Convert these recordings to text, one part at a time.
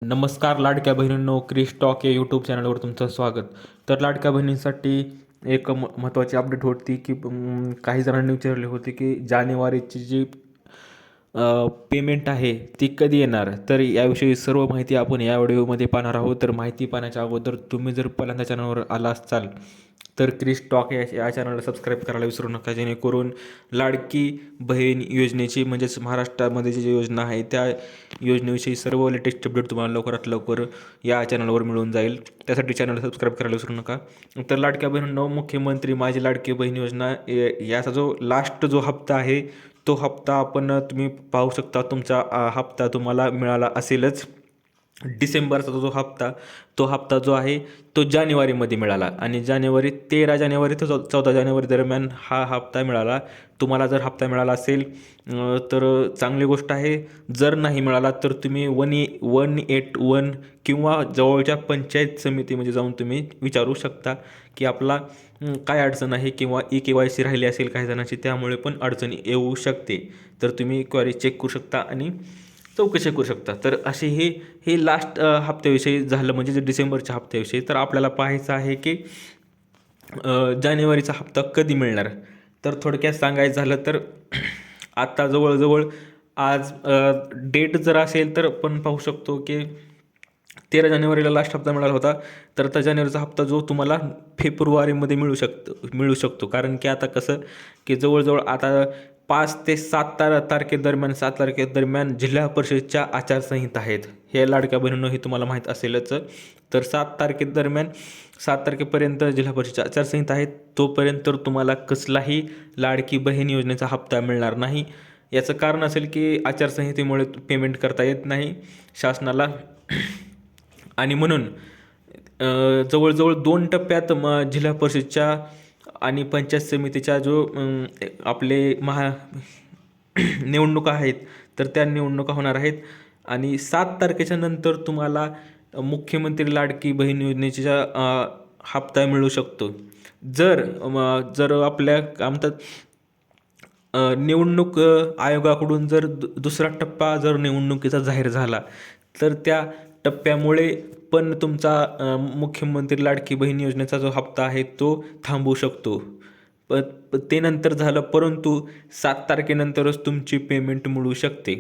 नमस्कार लाडक्या बहिणींनो, क्रिश टॉक या यूट्यूब चॅनलवर तुमचं स्वागत. तर लाडक्या बहिणींसाठी एक महत्त्वाची अपडेट होती की काही जणांनी विचारले होते की जानेवारीची जी पेमेंट आहे ती कधी येणार. तर याविषयी सर्व माहिती आपण या व्हिडिओमध्ये पाहणार आहोत. तर माहिती पाहण्याच्या अगोदर तुम्ही जर पहिल्यांदा चॅनलवर आला असाल तर क्रिश टॉक या चॅनलला सबस्क्राईब करायला विसरू नका, जेणेकरून लाडकी बहीण योजनेची म्हणजेच महाराष्ट्रामध्ये जी योजना आहे त्या योजनेविषयी सर्व लेटेस्ट अपडेट तुम्हाला लवकरात लवकर या चॅनलवर मिळून जाईल. त्यासाठी चॅनल सबस्क्राईब करायला विसरू नका. तर लाडक्या बहिणींनो, मुख्यमंत्री माझी लाडकी बहीण योजना याचा जो लास्ट जो हप्ता आहे तो हप्ता तुम्ही पाहू शकता. तुमचा हप्ता तुम्हाला मिळाला असेलच. डिसेंबरचा जो हप्ता जो आहे तो जानेवारीमध्ये मिळाला आणि 13 जानेवारी ते 14 जानेवारी दरम्यान हा हप्ता मिळाला. तुम्हाला जर हप्ता मिळाला असेल तर चांगली गोष्ट आहे. जर नाही मिळाला तर तुम्ही 181 किंवा जवळच्या पंचायत समितीमध्ये जाऊन तुम्ही विचारू शकता की आपला काय अडचण आहे, किंवा KYC राहिली असेल काही जणांची, त्यामुळे पण अडचणी येऊ शकते. तर तुम्ही क्वेरी चेक करू शकता आणि चौकशी करू शकता. तर असे हे लास्ट हप्त्याविषयी झालं, म्हणजे जे डिसेंबरच्या हप्त्याविषयी. तर आपल्याला पाहायचं आहे की जानेवारीचा हप्ता कधी मिळणार. तर थोडक्यात सांगायचं झालं तर आता जवळजवळ आज डेट जर असेल तर आपण पाहू शकतो की 13 जानेवारीला लास्ट हप्ता मिळाला होता. तर आता जानेवारीचा हप्ता जो तुम्हाला फेब्रुवारीमध्ये मिळू शकतो. कारण की आता कसं की जवळजवळ आता 5 ते 7 तारखेदरम्यान 7 तारखेदरम्यान जिल्हा परिषदच्या आचारसंहिता आहेत. हे लाडक्या बहिणींनो हे तुम्हाला माहीत असेलच. तर 7 तारखेदरम्यान 7 तारखेपर्यंत जिल्हा परिषदच्या आचारसंहिता आहेत. तोपर्यंत तुम्हाला कसलाही लाडकी बहीण योजनेचा हप्ता मिळणार नाही. याचं कारण असेल की आचारसंहितेमुळे पेमेंट करता येत नाही शासनाला आणि म्हणून जवळजवळ 2 टप्प्यात जिल्हा परिषदच्या आणि पंचायत समितीच्या जो आपले निवडणुका आहेत तर त्या निवडणुका होणार आहेत. आणि 7 तारखेच्या नंतर तुम्हाला मुख्यमंत्री लाडकी बहीण योजनेचा हप्ता मिळू शकतो. जर आपल्या काय म्हणतात निवडणूक आयोगाकडून जर दुसरा टप्पा जर निवडणुकीचा जाहीर झाला तर त्या टप्प्यामुळे पण तुमचा मुख्यमंत्री लाडकी बहीण योजनेचा जो हप्ता आहे तो थांबू शकतो. ते नंतर झालं, परंतु 7 तारखेनंतरच तुमची पेमेंट मिळू शकते.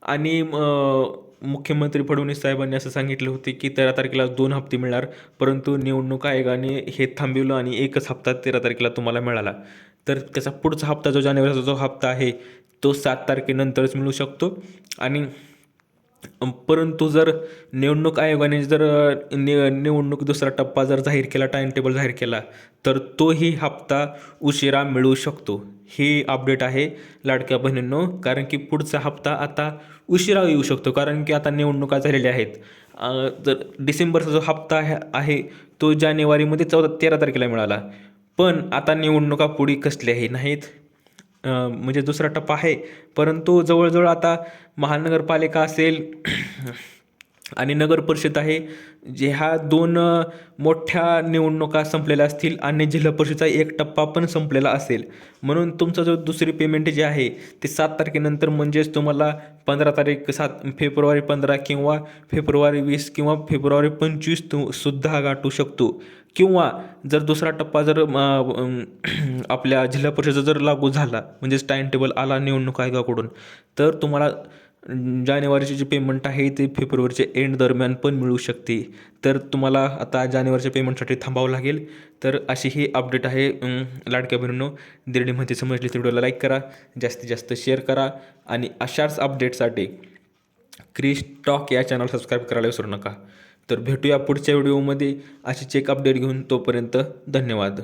आणि मुख्यमंत्री फडणवीस साहेबांनी असं सांगितलं होते की 13 तारखेला 2 हप्ते मिळणार, परंतु निवडणूक आयोगाने हे थांबवलं आणि एकच हप्ता 13 तारखेला तुम्हाला मिळाला. तर त्याचा पुढचा हप्ता जो जानेवारीचा जो हप्ता आहे तो 7 तारखेनंतरच मिळू शकतो. आणि परंतु जर निवडणूक आयोगाने जर निवडणूक दुसरा टप्पा जर जाहीर केला, टाइम टेबल जाहीर केला, तर तोही हप्ता उशिरा मिळू शकतो. ही अपडेट आहे लाडक्या बहिणींनो. कारण की पुढचा हप्ता आता उशिरा येऊ शकतो, कारण की आता निवडणुका झालेल्या आहेत. जर डिसेंबरचा जो हप्ता आहे तो जानेवारीमध्ये 13 तारखेला मिळाला, पण आता निवडणुका पुढे कसल्याही नाहीत. म्हणजे दुसरा टप्पा आहे, परंतु जवळजवळ आता महानगरपालिका असेल आणि नगर परिषद आहे, ह्या 2 मोठ्या निवडणुका संपलेल्या असतील आणि जिल्हा परिषदचा एक टप्पा पण संपलेला असेल. म्हणून तुमचं जो दुसरी पेमेंट जे आहे ते 7 तारखेनंतर, म्हणजेच तुम्हाला 15 तारीख फेब्रुवारी 15 किंवा फेब्रुवारी 20 किंवा फेब्रुवारी 25 सुद्धा गाठू शकतो. किंवा जर दुसरा टप्पा जर आपल्या जिल्हा परिषद जर लागू झाला, म्हणजेच टाइम टेबल आला निवडणूक आयोगाकडून, तर तुम्हाला जानेवारीची जी पेमेंट आहे ते फेब्रुवारीच्या एंड दरम्यान पण मिळू शकते. तर तुम्हाला आता जानेवारीच्या पेमेंटसाठी थांबावं लागेल. तर अशी ही अपडेट आहे लाडक्या बहिणींनो. दीर्घ माहिती समजली तर व्हिडिओला लाईक करा, जास्तीत जास्त शेअर करा आणि अशाच अपडेटसाठी क्रिश टॉक या चॅनल सबस्क्राईब करायला विसरू नका. तर भेटूया पुढच्या व्हिडिओमध्ये अशीच एक अपडेट घेऊन. तोपर्यंत धन्यवाद.